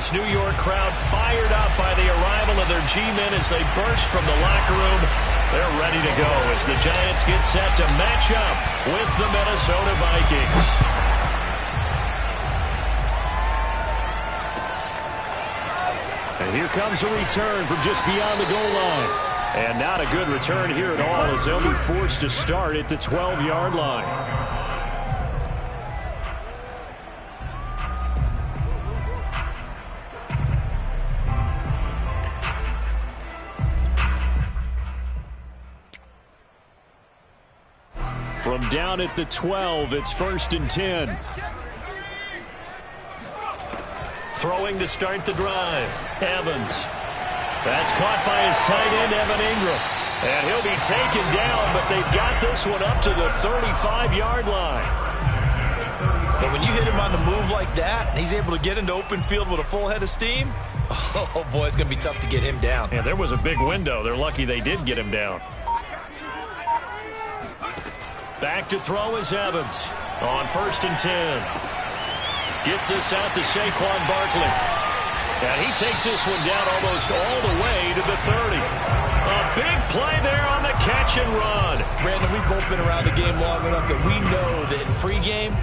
this New York crowd fired up by the arrival of their G-men as they burst from the locker room. They're ready to go as the Giants get set to match up with the Minnesota Vikings. And here comes a return from just beyond the goal line. And not a good return here at all as they'll be forced to start at the 12-yard line. From down at the 12, it's 1st and 10. Throwing to start the drive. Evans. That's caught by his tight end, Evan Ingram. And he'll be taken down, but they've got this one up to the 35-yard line. But when you hit him on the move like that, and he's able to get into open field with a full head of steam, oh, boy, it's going to be tough to get him down. Yeah, there was a big window. They're lucky they did get him down. Back to throw is Evans on 1st and 10. Gets this out to Saquon Barkley. And he takes this one down almost all the way to the 30. A big play there on the catch and run. Brandon, we've both been around the game long enough that we know that in pregame,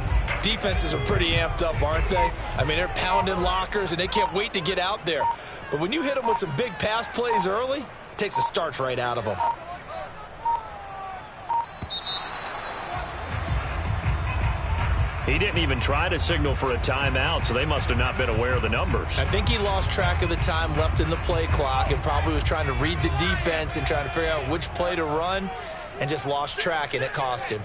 defenses are pretty amped up, aren't they? I mean, they're pounding lockers, and they can't wait to get out there. But when you hit them with some big pass plays early, it takes the starch right out of them. He didn't even try to signal for a timeout, so they must have not been aware of the numbers. I think he lost track of the time left in the play clock and probably was trying to read the defense and trying to figure out which play to run and just lost track, and it cost him.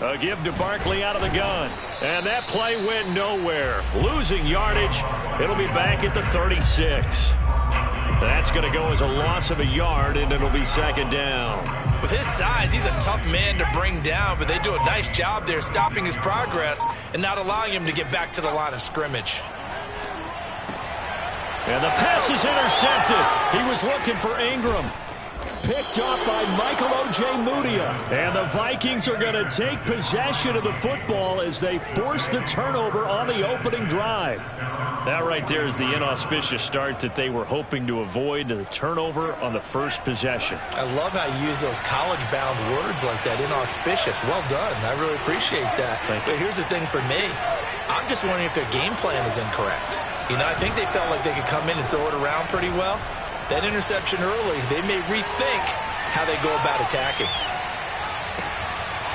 A give to Barkley out of the gun. And that play went nowhere. Losing yardage. It'll be back at the 36. That's going to go as a loss of a yard, and it'll be 2nd down. With his size, he's a tough man to bring down, but they do a nice job there stopping his progress and not allowing him to get back to the line of scrimmage. And the pass is intercepted. He was looking for Ingram. Picked up by Michael Ojemudia. And the Vikings are going to take possession of the football as they force the turnover on the opening drive. That right there is the inauspicious start that they were hoping to avoid, the turnover on the first possession. I love how you use those college-bound words like that, inauspicious. Well done. I really appreciate that. But here's the thing for me. I'm just wondering if their game plan is incorrect. You know, I think they felt like they could come in and throw it around pretty well. That interception early, they may rethink how they go about attacking.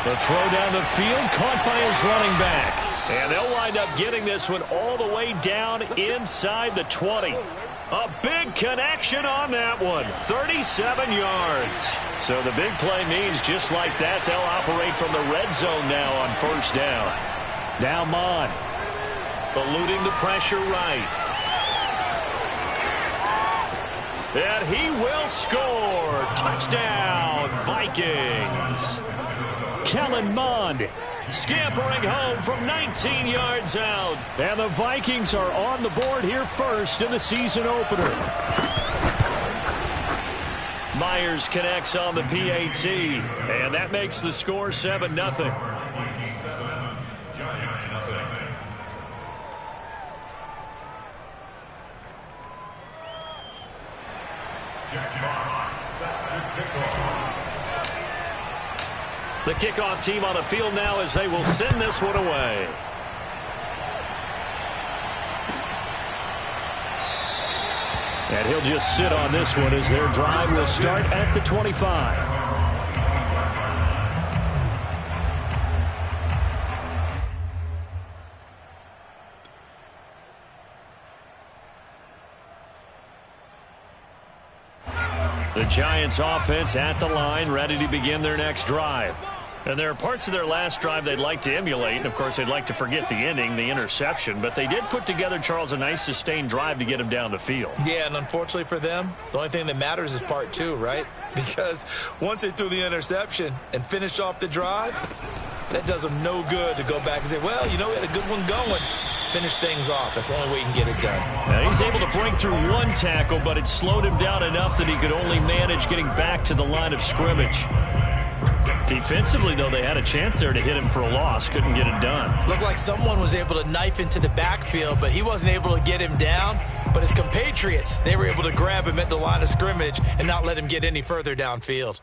The throw down the field, caught by his running back. And they'll wind up getting this one all the way down inside the 20. A big connection on that one, 37 yards. So the big play means just like that, they'll operate from the red zone now on 1st down. Now Mon, eluding the pressure right. And he will score. Touchdown, Vikings. Kellen Mond scampering home from 19 yards out. And the Vikings are on the board here first in the season opener. Myers connects on the PAT. And that makes the score 7-0. Giants nothing. The kickoff team on the field now as they will send this one away. And he'll just sit on this one as their drive will start at the 25. The Giants offense at the line, ready to begin their next drive. And there are parts of their last drive they'd like to emulate. And, of course, they'd like to forget the ending, the interception. But they did put together, Charles, a nice sustained drive to get him down the field. Yeah, and unfortunately for them, the only thing that matters is part 2, right? Because once they threw the interception and finished off the drive, that does them no good to go back and say, well, you know, we had a good one going. Finish things off. That's the only way you can get it done. Now he's able to break through one tackle, but it slowed him down enough that he could only manage getting back to the line of scrimmage. Defensively, though, they had a chance there to hit him for a loss. Couldn't get it done. Looked like someone was able to knife into the backfield, but he wasn't able to get him down. But his compatriots, they were able to grab him at the line of scrimmage and not let him get any further downfield.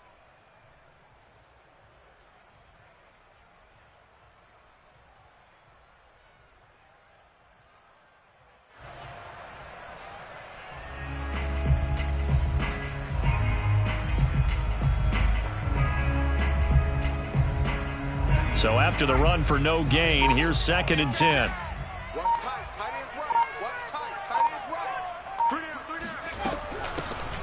So after the run for no gain, here's 2nd and 10. What's tight? Tight is right. What's tight? Tight is right.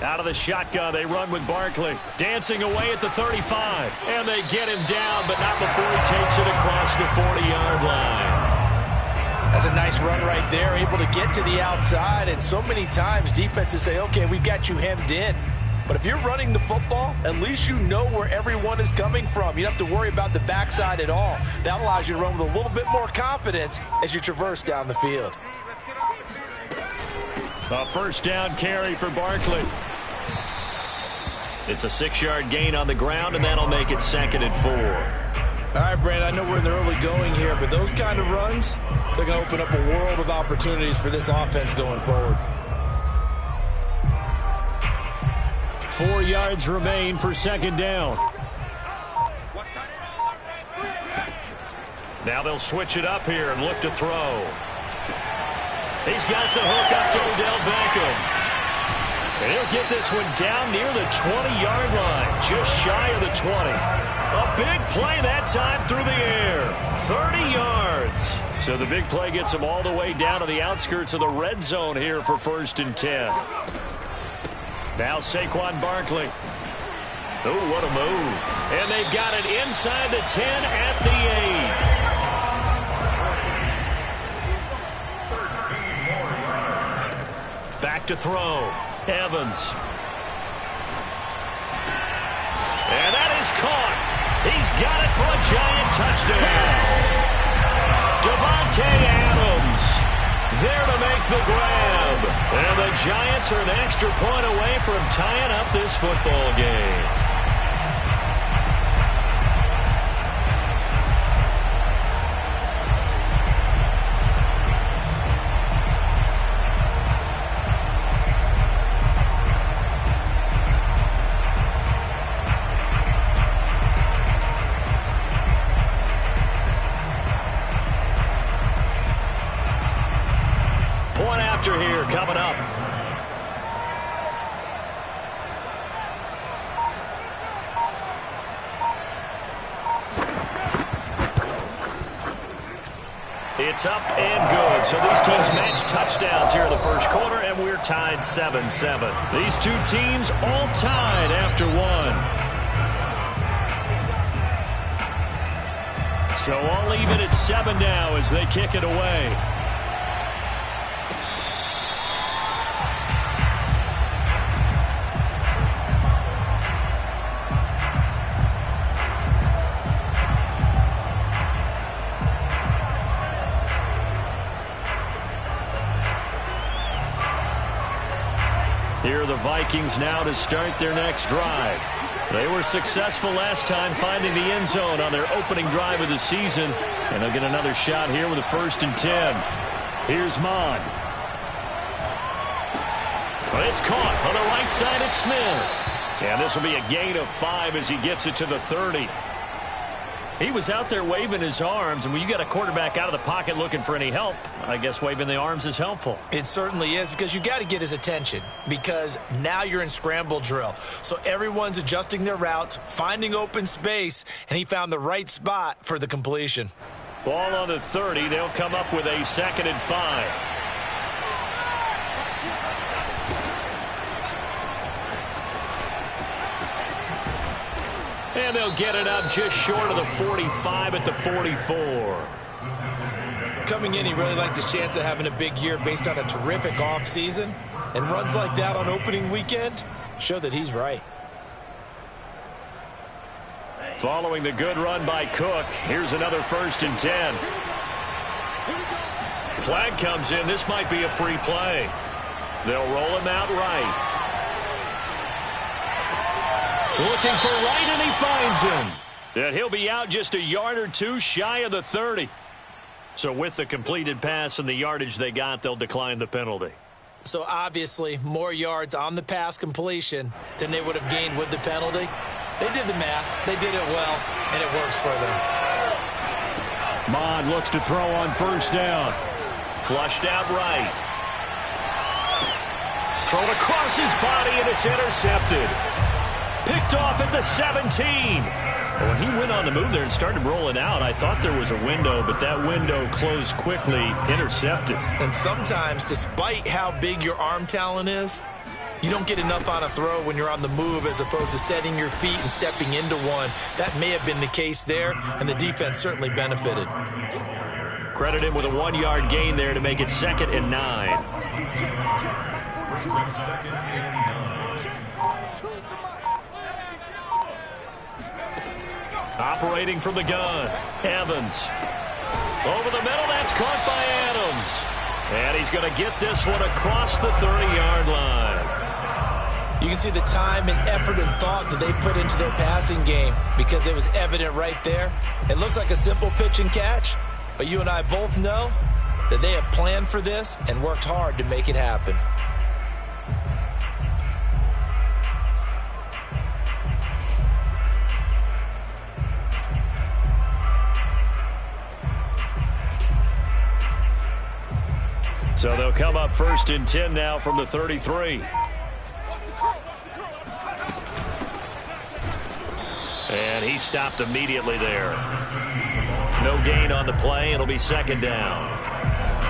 Out of the shotgun, they run with Barkley. Dancing away at the 35. And they get him down, but not before he takes it across the 40-yard line. That's a nice run right there, able to get to the outside. And so many times defenses say, okay, we've got you hemmed in. But if you're running the football, at least you know where everyone is coming from. You don't have to worry about the backside at all. That allows you to run with a little bit more confidence as you traverse down the field. A first down carry for Barkley. It's a 6-yard gain on the ground, and that'll make it 2nd and 4. All right, Brand, I know we're in the early going here, but those kind of runs, they're going to open up a world of opportunities for this offense going forward. 4 yards remain for 2nd down. Now they'll switch it up here and look to throw. He's got the hook up to Odell Beckham. And he'll get this one down near the 20-yard line, just shy of the 20. A big play that time through the air. 30 yards. So the big play gets him all the way down to the outskirts of the red zone here for 1st and 10. Now Saquon Barkley. Oh, what a move. And they've got it inside the 10 at the 8. Back to throw. Evans. And that is caught. He's got it for a giant touchdown. Devontae Adams there to make the grab. And the Giants are an extra point away from tying up this football game. Here coming up. It's up and good. So these teams match touchdowns here in the first quarter, and we're tied 7-7. These two teams all tied after one. So all even at 7 now as they kick it away. Here are the Vikings now to start their next drive. They were successful last time finding the end zone on their opening drive of the season, and they'll get another shot here with a 1st and 10. Here's Mon. But it's caught on the right side at Smith. And this will be a gain of 5 as he gets it to the 30. He was out there waving his arms, and when you got a quarterback out of the pocket looking for any help, I guess waving the arms is helpful. It certainly is, because you got to get his attention, because now you're in scramble drill. So everyone's adjusting their routes, finding open space, and he found the right spot for the completion. Ball on the 30. They'll come up with a 2nd and 5. And they'll get it up just short of the 45 at the 44. Coming in, he really liked his chance of having a big year based on a terrific offseason. And runs like that on opening weekend show that he's right. Following the good run by Cook, here's another 1st and 10. flag comes in. This might be a free play. They'll roll him out right. Looking for right, and he finds him. And he'll be out just a yard or two shy of the 30. So with the completed pass and the yardage they got, they'll decline the penalty. So obviously, more yards on the pass completion than they would have gained with the penalty. They did the math. They did it well, and it works for them. Mond looks to throw on first down. Flushed out right. Thrown across his body, and it's intercepted. Picked off at the 17. When he went on the move there and started rolling out, I thought there was a window, but that window closed quickly, intercepted. And sometimes, despite how big your arm talent is, you don't get enough on a throw when you're on the move as opposed to setting your feet and stepping into one. That may have been the case there, and the defense certainly benefited. Credit him with a 1-yard gain there to make it 2nd and 9. Operating from the gun, Evans. Over the middle, that's caught by Adams. And he's going to get this one across the 30-yard line. You can see the time and effort and thought that they put into their passing game because it was evident right there. It looks like a simple pitch and catch, but you and I both know that they have planned for this and worked hard to make it happen. So they'll come up 1st and 10 now from the 33. And he stopped immediately there. No gain on the play. It'll be 2nd down.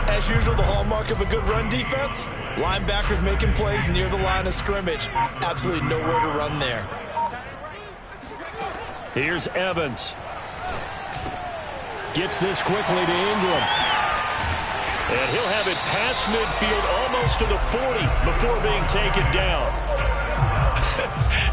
As usual, the hallmark of a good run defense, linebackers making plays near the line of scrimmage. Absolutely nowhere to run there. Here's Evans. Gets this quickly to Ingram. And he'll have it past midfield almost to the 40 before being taken down.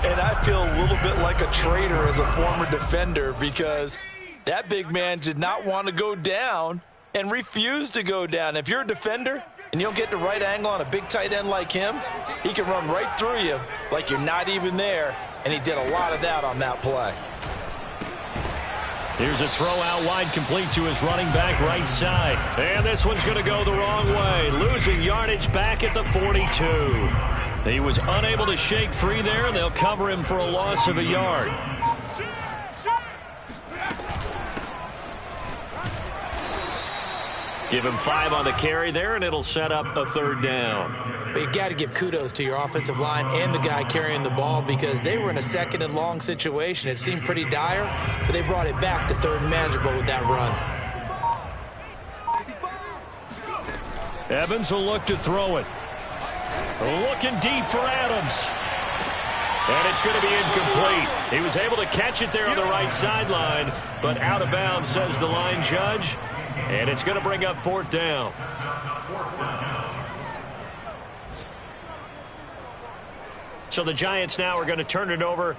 And I feel a little bit like a traitor as a former defender because that big man did not want to go down and refused to go down. If you're a defender and you don't get the right angle on a big tight end like him, he can run right through you like you're not even there, and he did a lot of that on that play. Here's a throw out wide, complete to his running back right side. And this one's going to go the wrong way, losing yardage back at the 42. He was unable to shake free there, and they'll cover him for a loss of a yard. Give him 5 on the carry there, and it'll set up a 3rd down. But you got to give kudos to your offensive line and the guy carrying the ball because they were in a 2nd and long situation. It seemed pretty dire, but they brought it back to 3rd and manageable with that run. Evans will look to throw it. Looking deep for Adams. And it's going to be incomplete. He was able to catch it there on the right sideline, but out of bounds, says the line judge. And it's going to bring up 4th down. So the Giants now are going to turn it over